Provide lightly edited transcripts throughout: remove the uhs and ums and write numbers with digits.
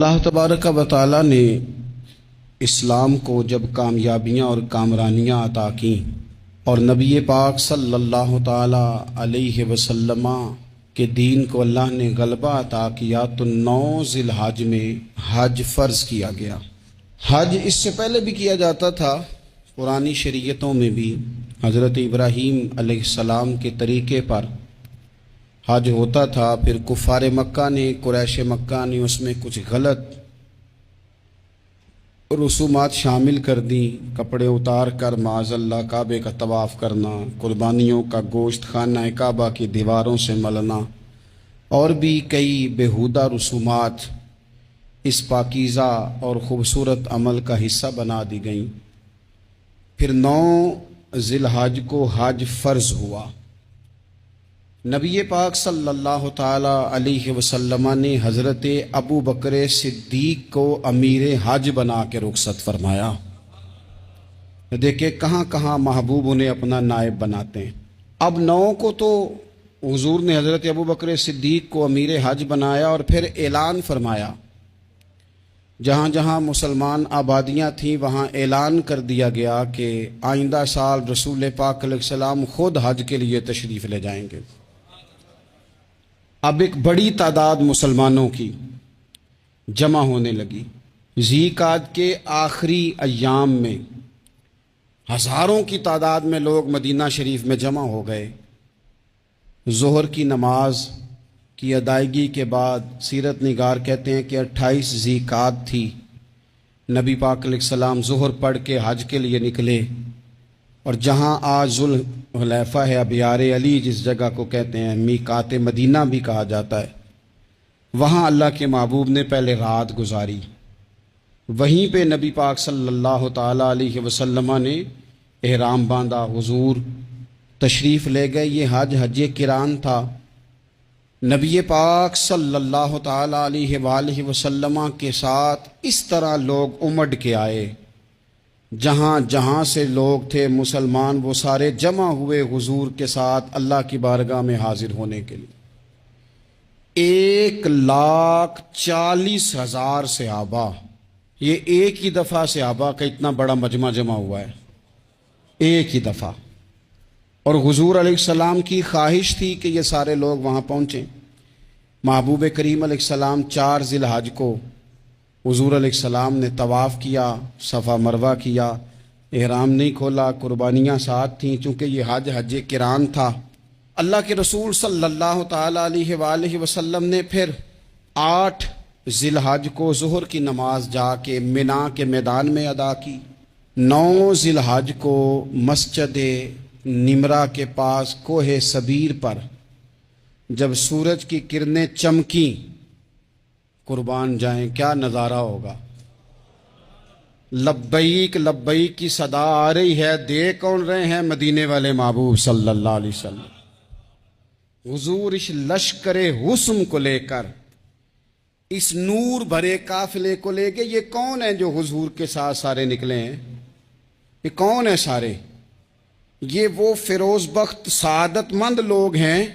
اللہ تبارک و تعالیٰ نے اسلام کو جب کامیابیاں اور کامرانیاں عطا کیں اور نبی پاک صلی اللہ تعالیٰ علیہ وسلم کے دین کو اللہ نے غلبہ عطا کیا تو 9 ذی الحج میں حج فرض کیا گیا۔ حج اس سے پہلے بھی کیا جاتا تھا، پرانی شریعتوں میں بھی حضرت ابراہیم علیہ السلام کے طریقے پر حج ہوتا تھا۔ پھر کفار مکہ نے، قریش مکہ نے اس میں کچھ غلط رسومات شامل کر دیں، کپڑے اتار کر معاذ اللہ کعبے کا طواف کرنا، قربانیوں کا گوشت خانہ کعبہ کی دیواروں سے ملنا، اور بھی کئی بیہودہ رسومات اس پاکیزہ اور خوبصورت عمل کا حصہ بنا دی گئیں۔ پھر 9 ذی الحج کو حج فرض ہوا۔ نبی پاک صلی اللہ تعالیٰ علیہ وسلم نے حضرت ابو بکر صدیق کو امیر حج بنا کے رخصت فرمایا۔ دیکھیں کہاں کہاں محبوب انہیں اپنا نائب بناتے ہیں۔ اب 9 کو تو حضور نے حضرت ابو بکر صدیق کو امیر حج بنایا اور پھر اعلان فرمایا، جہاں جہاں مسلمان آبادیاں تھیں وہاں اعلان کر دیا گیا کہ آئندہ سال رسول پاک علیہ السلام خود حج کے لیے تشریف لے جائیں گے۔ اب ایک بڑی تعداد مسلمانوں کی جمع ہونے لگی۔ ذی قعدہ کے آخری ایام میں ہزاروں کی تعداد میں لوگ مدینہ شریف میں جمع ہو گئے۔ ظہر کی نماز کی ادائیگی کے بعد سیرت نگار کہتے ہیں کہ 28 ذی قعدہ تھی، نبی پاک علیہ السلام ظہر پڑھ کے حج کے لیے نکلے، اور جہاں آج ذوالحلیفہ ہے، ابیار علی جس جگہ کو کہتے ہیں، میقات مدینہ بھی کہا جاتا ہے، وہاں اللہ کے محبوب نے پہلے رات گزاری۔ وہیں پہ نبی پاک صلی اللہ تعالیٰ علیہ وسلم نے احرام باندھا، حضور تشریف لے گئے۔ یہ حج قران تھا۔ نبی پاک صلی اللہ تعالیٰ علیہ وآلہ وسلم کے ساتھ اس طرح لوگ امڑ کے آئے، جہاں جہاں سے لوگ تھے مسلمان وہ سارے جمع ہوئے حضور کے ساتھ اللہ کی بارگاہ میں حاضر ہونے کے لیے۔ 1,40,000 صحابہ، یہ ایک ہی دفعہ صحابہ کا اتنا بڑا مجمع جمع ہوا ہے، ایک ہی دفعہ۔ اور حضور علیہ السلام کی خواہش تھی کہ یہ سارے لوگ وہاں پہنچیں۔ محبوب کریم علیہ السلام 4 ذی الحج کو حضور علیہ السلام نے طواف کیا، صفا مروہ کیا، احرام نہیں کھولا، قربانیاں ساتھ تھیں، چونکہ یہ حج قران تھا۔ اللہ کے رسول صلی اللہ تعالیٰ علیہ وآلہ وسلم نے پھر 8 ذی الحج کو ظہر کی نماز جا کے منا کے میدان میں ادا کی۔ 9 ذی الحج کو مسجد نمرہ کے پاس کوہ صبیر پر جب سورج کی کرنیں چمکیں، قربان جائیں کیا نظارہ ہوگا۔ لبیک لبیک کی صدا آ رہی ہے، دے کون رہے ہیں؟ مدینے والے محبوب صلی اللہ علیہ وسلم۔ حضور اس لشکر حسن کو لے کر، اس نور بھرے قافلے کو لے کے، یہ کون ہیں جو حضور کے ساتھ سارے نکلے ہیں؟ یہ کون ہیں سارے؟ یہ وہ فیروز بخت سعادت مند لوگ ہیں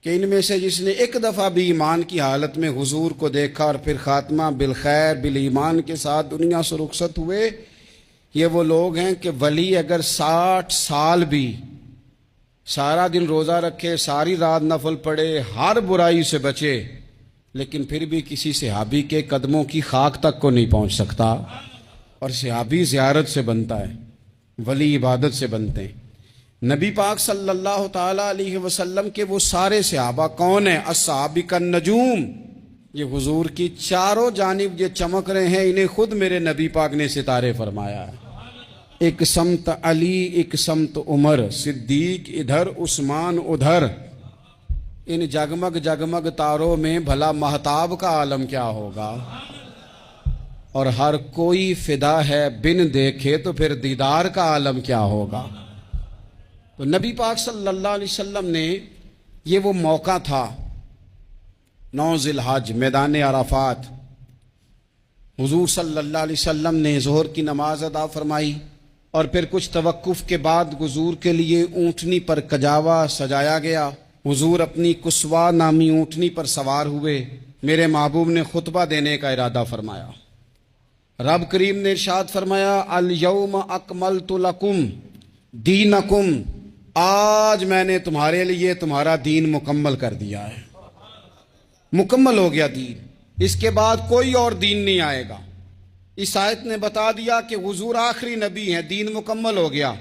کہ ان میں سے جس نے ایک دفعہ بھی ایمان کی حالت میں حضور کو دیکھا اور پھر خاتمہ بالخیر بالایمان کے ساتھ دنیا سے رخصت ہوئے، یہ وہ لوگ ہیں کہ ولی اگر 60 سال بھی سارا دن روزہ رکھے، ساری رات نفل پڑھے، ہر برائی سے بچے، لیکن پھر بھی کسی صحابی کے قدموں کی خاک تک کو نہیں پہنچ سکتا۔ اور صحابی زیارت سے بنتا ہے، ولی عبادت سے بنتے ہیں۔ نبی پاک صلی اللہ تعالیٰ علیہ وسلم کے وہ سارے صحابہ کون ہیں؟ الصحابہ النجوم، یہ حضور کی چاروں جانب یہ چمک رہے ہیں، انہیں خود میرے نبی پاک نے ستارے فرمایا ہے۔ ایک سمت علی، ایک سمت عمر، صدیق ادھر، عثمان ادھر۔ ان جگمگ جگمگ تاروں میں بھلا مہتاب کا عالم کیا ہوگا؟ اور ہر کوئی فدا ہے بن دیکھے تو پھر دیدار کا عالم کیا ہوگا؟ تو نبی پاک صلی اللہ علیہ وسلم نے یہ وہ موقع تھا، 9 ذی الحج میدان عرفات، حضور صلی اللہ علیہ وسلم نے ظہر کی نماز ادا فرمائی، اور پھر کچھ توقف کے بعد حضور کے لیے اونٹنی پر کجاوا سجایا گیا، हुजूर अपनी कुस्वा नामी ऊँटनी पर सवार हुए, मेरे महबूब ने खुतबा देने का इरादा फरमाया। रब करीम ने इरशाद फरमाया, अल यौम अकमलतु लकुम दीनकुम, आज मैंने तुम्हारे लिए तुम्हारा दीन मुकम्मल कर दिया है। मुकम्मल हो गया दीन, इसके बाद कोई और दीन नहीं आएगा। इस आयत ने बता दिया कि हुजूर आखिरी नबी हैं, दीन मुकम्मल हो गया।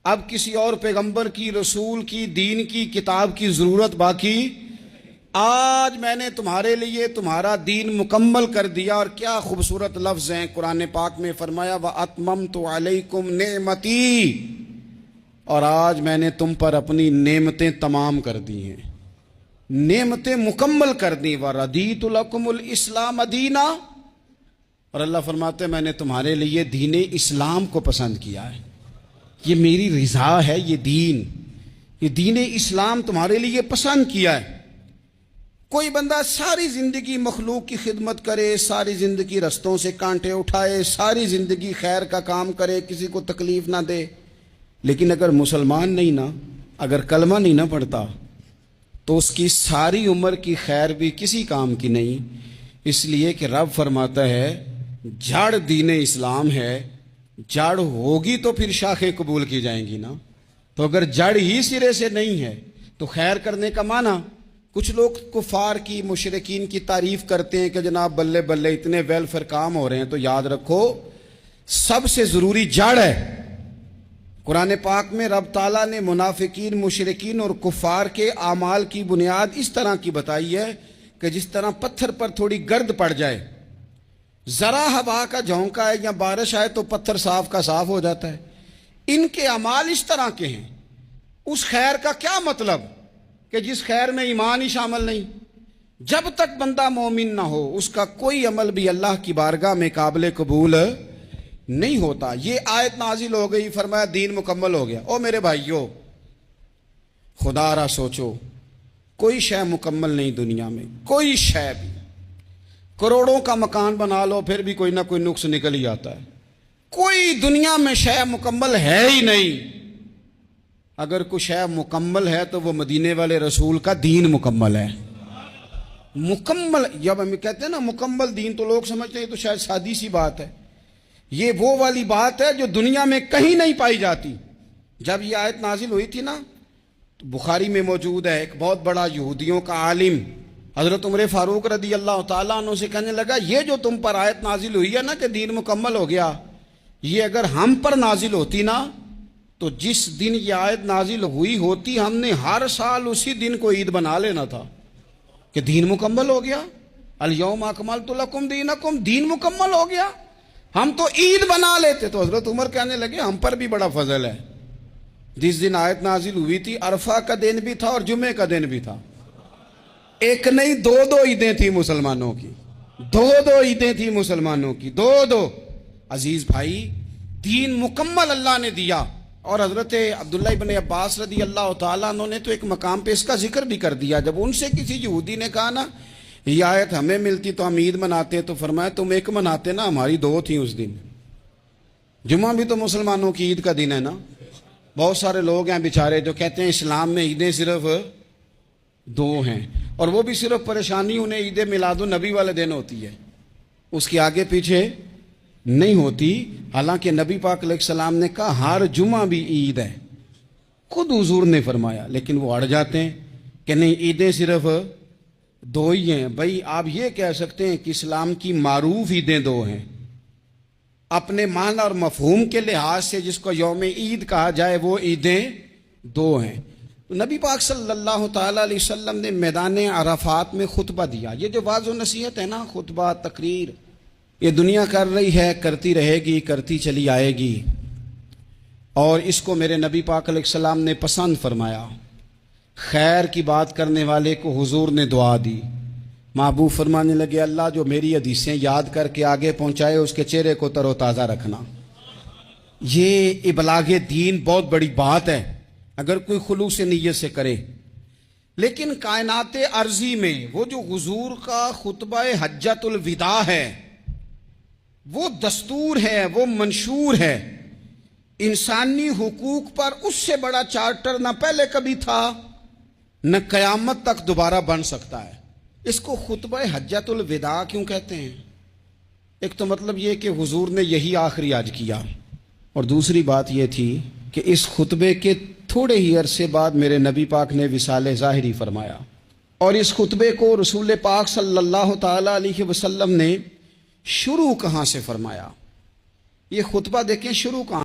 अब किसी और पैगंबर की, रसूल की, दीन की, किताब की ज़रूरत बाकी। आज मैंने तुम्हारे लिए तुम्हारा दीन मुकम्मल कर दिया। और क्या खूबसूरत लफ्ज़ हैं कुरान पाक में, फरमाया व अतममतु अलैकुम नेमती, और आज मैंने तुम पर अपनी नेमतें तमाम कर दी हैं, नेमतें मुकम्मल कर दी। व रदीतु लकुमुल इस्लाम दीना, और अल्लाह फरमाते हैं मैंने तुम्हारे लिए दीन इस्लाम को पसंद किया है, ये मेरी रिज़ा है, ये दीन इस्लाम तुम्हारे लिए पसंद किया है। कोई बंदा सारी ज़िंदगी मखलूक की खिदमत करे, सारी ज़िंदगी रस्तों से कांटे उठाए, सारी ज़िंदगी खैर का काम करे, किसी को तकलीफ़ ना दे, लेकिन अगर मुसलमान नहीं ना, अगर कलमा नहीं ना पढ़ता, तो उसकी सारी उम्र की खैर भी किसी काम की नहीं। इसलिए कि रब फरमाता है जड़ दीन इस्लाम है, जड़ होगी तो फिर शाखें कबूल की जाएंगी ना। तो अगर जड़ ही सिरे से नहीं है तो खैर करने का माना। कुछ लोग कुफार की, मुशरिकीन की तारीफ करते हैं कि जनाब बल्ले बल्ले इतने वेलफेयर काम हो रहे हैं, तो याद रखो सबसे ज़रूरी जड़ है। कुरान पाक में रब ताला ने मुनाफिकीन, मुशरिकीन और कुफार के आमाल की बुनियाद इस तरह की बताई है कि जिस तरह पत्थर पर थोड़ी गर्द पड़ जाए, ज़रा हवा का झोंका है या बारिश आए तो पत्थर साफ का साफ हो जाता है। इनके अमाल इस तरह के हैं। उस खैर का क्या मतलब कि जिस खैर में ईमान ही शामिल नहीं। जब तक बंदा मोमिन ना हो उसका कोई अमल भी अल्लाह की बारगाह में काबिल कबूल नहीं होता। ये आयत नाजिल हो गई, फरमाया दीन मुकम्मल हो गया। ओ मेरे भाइयों, खुदा रा सोचो, कोई शय मुकम्मल नहीं दुनिया में, कोई शय भी। करोड़ों का मकान बना लो फिर भी कोई ना कोई नुक्स निकल ही आता है। कोई दुनिया में शय मुकम्मल है ही नहीं। अगर कोई शय मुकम्मल है तो वो मदीने वाले रसूल का दीन मुकम्मल है। मुकम्मल, जब हम कहते हैं ना मुकम्मल दीन, तो लोग समझते हैं तो शायद सादी सी बात है। ये वो वाली बात है जो दुनिया में कहीं नहीं पाई जाती। जब ये आयत नाजिल हुई थी ना, तो बुखारी में मौजूद है, एक बहुत बड़ा यहूदियों का आलिम हज़रत उमर फारूक रदी अल्लाह ताला अन्हु से कहने लगा, ये जो तुम पर आयत नाजिल हुई है ना कि दीन मुकम्मल हो गया, ये अगर हम पर नाजिल होती ना, तो जिस दिन ये आयत नाजिल हुई होती हमने हर साल उसी दिन को ईद बना लेना था कि दीन मुकम्मल हो गया। अल यौम अकमलतु लकुम दीनकुम, दीन मुकम्मल हो गया। हम तो ईद बना लेते। तो हज़रत उमर कहने लगे हम पर भी बड़ा फजल है। जिस दिन आयत नाजिल हुई थी अरफा का दिन भी था और जुमे का दिन भी था। एक नहीं दो ईदें थी मुसलमानों की, दो ईदें थी मुसलमानों की, दो। अजीज भाई, दीन मुकम्मल अल्लाह ने दिया। और हजरत अब्दुल्ला इब्न अब्बास रदी अल्लाह ताला अन्हु ने तो एक मकाम पे इसका जिक्र भी कर दिया। जब उनसे किसी यहूदी ने कहा ना ये आयत हमें मिलती तो हम ईद मनाते, तो फरमाया तुम एक मनाते ना, हमारी दो थी उस दिन। जुम्मा भी तो मुसलमानों की ईद का दिन है ना। बहुत सारे लोग हैं बेचारे जो कहते हैं इस्लाम में ईदें सिर्फ दो हैं, और वो भी सिर्फ परेशानी उन्हें ईद मिलादुन नबी वाले दिन होती है, उसके आगे पीछे नहीं होती। हालांकि नबी पाक अलैहिस्सलाम ने कहा हर जुमा भी ईद है, खुद हुजूर ने फरमाया, लेकिन वो अड़ जाते हैं कि नहीं ईदें सिर्फ दो ही हैं। भाई आप ये कह सकते हैं कि इस्लाम की मारूफ ईदें दो हैं, अपने माना और मफहूम के लिहाज से जिसको यौम ईद कहा जाए वो ईदें दो हैं। तो नबी पाक सल्लल्लाहु ताला अलैहि वसल्लम ने मैदान अराफात में खुतबा दिया। ये जो वाज़ व नसीहत है ना, खुतबा तकरीर, ये दुनिया कर रही है, करती रहेगी, करती चली आएगी। और इसको मेरे नबी पाक अलैहिस्सलाम ने पसंद फरमाया। खैर की बात करने वाले को हुजूर ने दुआ दी। महबूब फरमाने लगे अल्लाह जो मेरी हदीसें याद करके आगे पहुंचाए उसके चेहरे को तरोताज़ा रखना। ये इबलागे दीन बहुत बड़ी बात है अगर कोई खुलूस नीयत से करे। लेकिन कायनात अर्जी में वो जो हुजूर का खुतबा हज्जतुल विदा है, वो दस्तूर है, वो मंशूर है। इंसानी हुकूक पर उससे बड़ा चार्टर ना पहले कभी था نہ قیامت تک دوبارہ بن سکتا ہے۔ اس کو خطبہ حجۃ الوداع کیوں کہتے ہیں؟ ایک تو مطلب یہ کہ حضور نے یہی آخری حج کیا، اور دوسری بات یہ تھی کہ اس خطبے کے تھوڑے ہی عرصے بعد میرے نبی پاک نے وصال ظاہری فرمایا، اور اس خطبے کو رسول پاک صلی اللہ تعالی علیہ وسلم نے شروع کہاں سے فرمایا؟ یہ خطبہ دیکھیں شروع کہاں